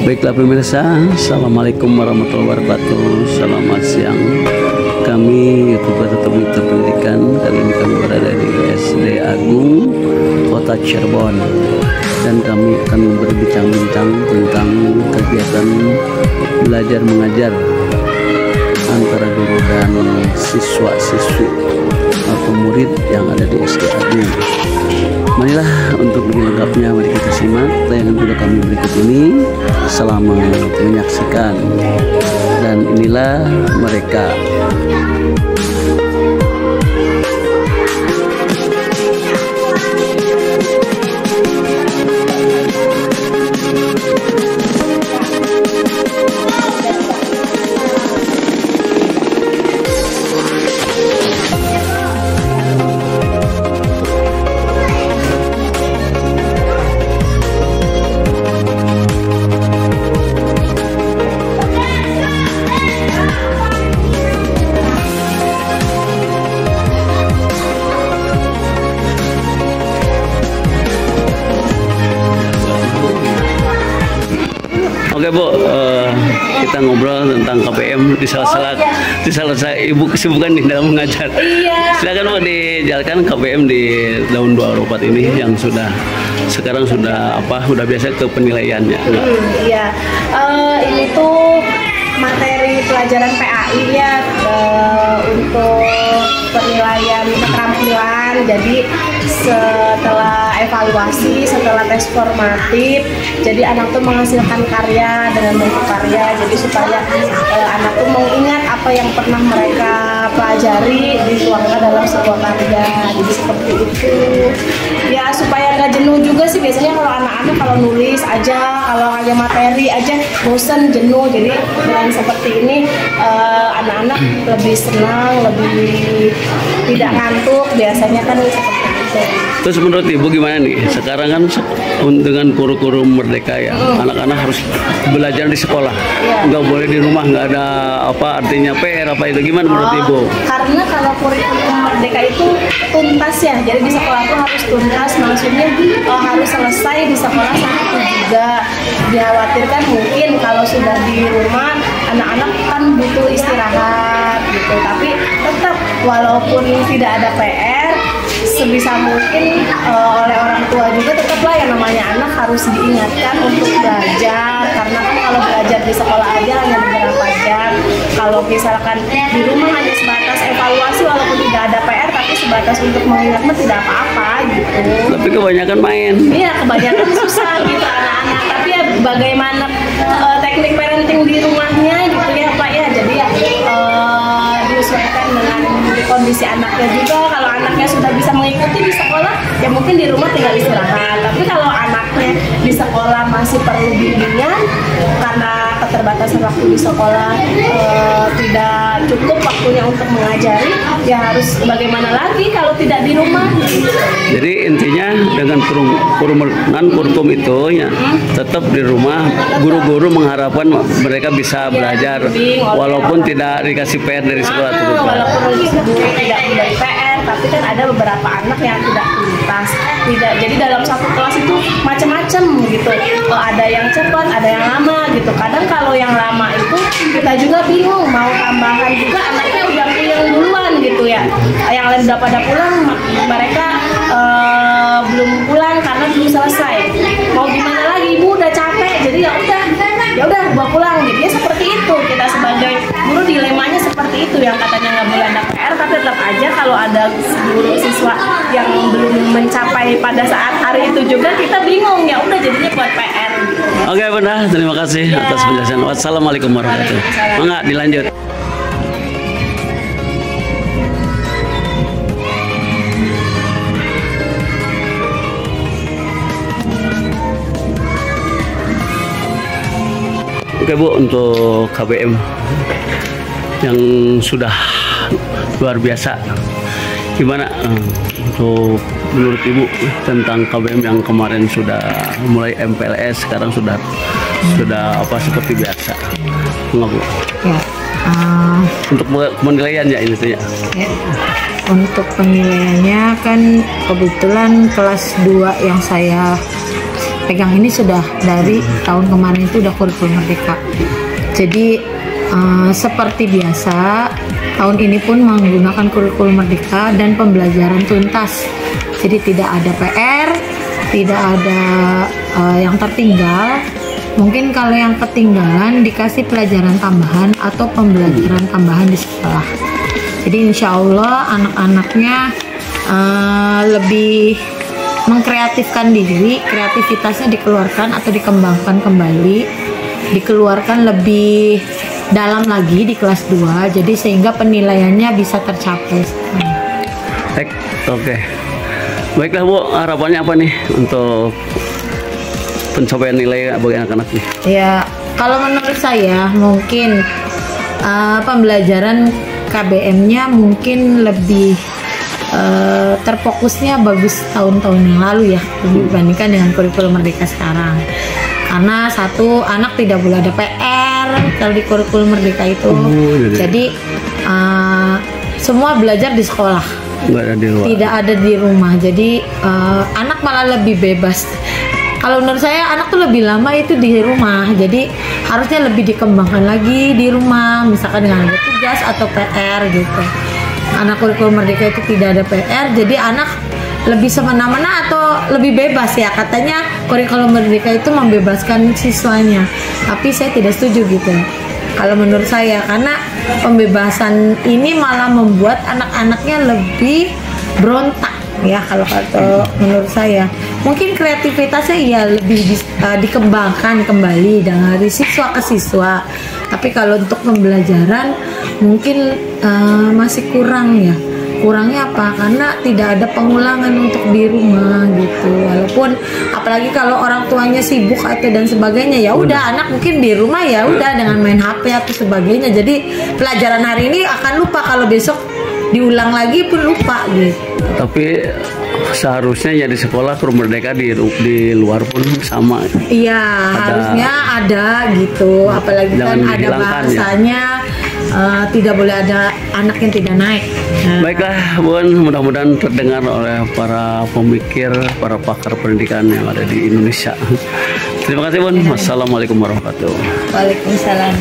Baiklah pemirsa, Assalamualaikum warahmatullahi wabarakatuh. Selamat siang. Kami YouTuber Twitter Pendidikan. Kali ini kami berada di SD Agung Kota Cirebon, dan kami akan berbincang-bincang tentang kegiatan belajar mengajar antara guru dan siswa-siswi atau murid yang ada di SD Agung. Marilah untuk lebih lengkapnya mari kita simak tayangan video kami berikut ini. Selamat menyaksikan. Dan inilah mereka. Oke Bu, kita ngobrol tentang KBM di salah ibu kesibukan di dalam mengajar. Iya. Silakan Bu dijalankan KBM di tahun 2024 ini yang sekarang sudah biasa ke penilaiannya. Iya, ini tuh materi pelajaran PAI ya untuk penilaian keterampilan. Jadi setelah evaluasi, setelah tes formatif, jadi anak tuh menghasilkan karya dengan bentuk karya. Jadi supaya anak tuh mengingat apa yang pernah mereka pelajari dituangkan dalam sebuah karya. Jadi seperti itu. Ya supaya nggak jenuh juga sih, biasanya kalau anak-anak kalau nulis aja, kalau hanya materi aja bosan, jenuh. Jadi dengan seperti ini anak-anak lebih senang, lebih tidak ngantuk. Biasanya kan seperti itu. Terus menurut Ibu gimana nih? Sekarang kan dengan kurikulum merdeka ya, anak-anak harus belajar di sekolah, nggak boleh di rumah, nggak ada artinya PR itu gimana menurut Ibu? Karena kalau kurikulum merdeka itu tuntas ya, jadi di sekolah itu harus tuntas, maksudnya harus selesai di sekolah saat itu juga. Dikhawatirkan mungkin kalau sudah di rumah anak-anak kan butuh istirahat gitu, tapi tetap walaupun tidak ada PR, sebisa mungkin oleh orang tua juga tetaplah yang namanya anak harus diingatkan untuk belajar, karena kan kalau belajar di sekolah aja hanya beberapa jam, kalau misalkan di rumah hanya sebatas evaluasi walaupun tidak ada PR, tapi sebatas untuk mengingatnya tidak apa-apa gitu. Tapi kebanyakan main. Iya, kebanyakan susah gitu anak-anak, tapi ya bagaimana teknik parenting di rumahnya gitu ya Pak ya, jadi ya disesuaikan dengan kondisi anaknya juga. Kalau anaknya sudah bisa mengikuti di sekolah, ya mungkin di rumah tinggal istirahat. Tapi kalau anaknya di sekolah masih perlu bimbingan karena keterbatasan waktu di sekolah, tidak cukup waktunya untuk mengajari, ya harus bagaimana lagi kalau tidak di rumah. Jadi intinya dengan kurikulum itu ya tetap di rumah, guru-guru mengharapkan mereka bisa belajar walaupun tidak dikasih PR dari sekolah tersebut. Walaupun guru tidak memberi PR, tapi kan ada beberapa anak yang tidak tuntas. Jadi dalam satu kelas itu macam-macam gitu. Ada yang cepat, ada yang lama gitu. Kadang kalau yang lama itu kita juga bingung, mau tambahan juga anaknya udah pulang duluan gitu ya. Yang lain udah pada pulang, mereka belum pulang karena belum selesai. Mau gimana lagi, ibu udah capek, jadi ya udah bawa pulang. Jadi ya seperti itu, kita sebagai guru dilemanya seperti itu, yang katanya nggak boleh ada PR, tapi tetap aja kalau ada guru siswa yang belum mencapai pada saat hari itu juga kita bingung, ya udah jadinya buat PR. Oke Bunda, terima kasih atas penjelasan. Wassalamualaikum warahmatullahi wabarakatuh. Enggak dilanjut. Oke Bu, untuk KBM yang sudah luar biasa, gimana untuk menurut Ibu tentang KBM yang kemarin sudah mulai MPLS, sekarang sudah seperti biasa, enggak Bu? Ya. Untuk penilaiannya ini tuh ya. Untuk penilaiannya kan kebetulan kelas 2 yang saya pegang ini sudah dari tahun kemarin itu udah kurikulum merdeka. Jadi seperti biasa tahun ini pun menggunakan kurikulum merdeka dan pembelajaran tuntas. Jadi tidak ada PR, tidak ada yang tertinggal. Mungkin kalau yang ketinggalan dikasih pelajaran tambahan atau pembelajaran tambahan di sekolah. Jadi insya Allah anak-anaknya lebih mengkreatifkan diri, kreativitasnya dikeluarkan atau dikembangkan kembali, dikeluarkan lebih dalam lagi di kelas 2, jadi sehingga penilaiannya bisa tercapai. Oke. Baiklah Bu, harapannya apa nih untuk pencapaian nilai bagi anak-anak nih? Ya, kalau menurut saya mungkin pembelajaran KBM-nya mungkin lebih terfokusnya bagus tahun-tahun yang lalu ya, dibandingkan dengan kurikulum merdeka sekarang. Karena satu, anak tidak boleh ada PR kalau di kurikulum merdeka itu. Jadi semua belajar di sekolah, nggak ada di luar. tidak ada di rumah. Jadi anak malah lebih bebas. Kalau menurut saya anak tuh lebih lama itu di rumah, jadi harusnya lebih dikembangkan lagi di rumah, misalkan dengan ada tugas atau PR gitu. Anak kurikulum merdeka itu tidak ada PR, jadi anak lebih semena-mena atau lebih bebas ya. Katanya kurikulum merdeka itu membebaskan siswanya, tapi saya tidak setuju gitu. Kalau menurut saya, karena pembebasan ini malah membuat anak-anaknya lebih berontak ya. Kalau menurut saya, mungkin kreativitasnya ya lebih dikembangkan kembali dari siswa ke siswa. Tapi kalau untuk pembelajaran mungkin masih kurang ya. Kurangnya apa? Karena tidak ada pengulangan untuk di rumah gitu. Walaupun apalagi kalau orang tuanya sibuk atau dan sebagainya, ya udah anak mungkin di rumah ya udah dengan main HP atau sebagainya. Jadi pelajaran hari ini akan lupa, kalau besok diulang lagi pun lupa gitu. Tapi seharusnya ya di sekolah kurikulum merdeka di luar pun sama. Iya, harusnya ada gitu. Apalagi kan ada bahasanya tidak boleh ada anak yang tidak naik. Baiklah Bun, mudah-mudahan terdengar oleh para pemikir, para pakar pendidikan yang ada di Indonesia. Terima kasih Bun. Wassalamualaikum warahmatullahi wabarakatuh. Waalaikumsalam.